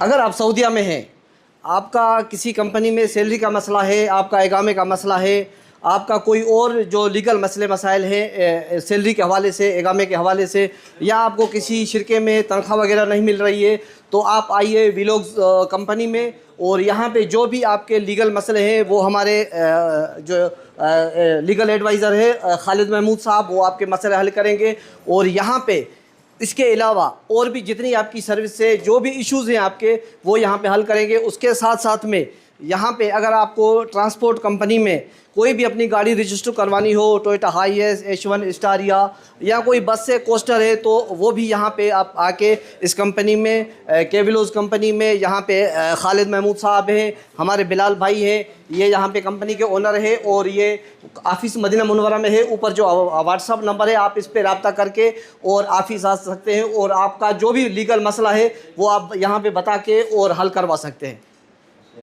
अगर आप सऊदीया में हैं, आपका किसी कंपनी में सैलरी का मसला है, आपका इकामे का मसला है, आपका कोई और जो लीगल मसले मसाइल हैं सैलरी के हवाले से, इकामे के हवाले से, या आपको किसी शिरके में तनख्वाह वगैरह नहीं मिल रही है, तो आप आइए वीलॉग्स कंपनी में, और यहाँ पे जो भी आपके लीगल मसले हैं वो हमारे जो लीगल एडवाइज़र है खालिद महमूद साहब, वो आपके मसले हल करेंगे। और यहाँ पे इसके अलावा और भी जितनी आपकी सर्विस से जो भी इश्यूज़ हैं आपके, वो यहाँ पे हल करेंगे। उसके साथ साथ में यहाँ पे अगर आपको ट्रांसपोर्ट कंपनी में कोई भी अपनी गाड़ी रजिस्टर करवानी हो, टोयोटा हाईएस, H1 स्टार या कोई बस से कोस्टर है, तो वो भी यहाँ पे आप आके इस कंपनी में, केविलोज कंपनी में, यहाँ पे खालिद महमूद साहब हैं, हमारे बिलाल भाई हैं, ये यहाँ पे कंपनी के ओनर है, और ये ऑफिस मदीना मुनव्वरा में है। ऊपर जो व्हाट्सअप नंबर है, आप इस पर रब्ता करके और ऑफिस आ सकते हैं, और आपका जो भी लीगल मसला है वो आप यहाँ पे बता के और हल करवा सकते हैं।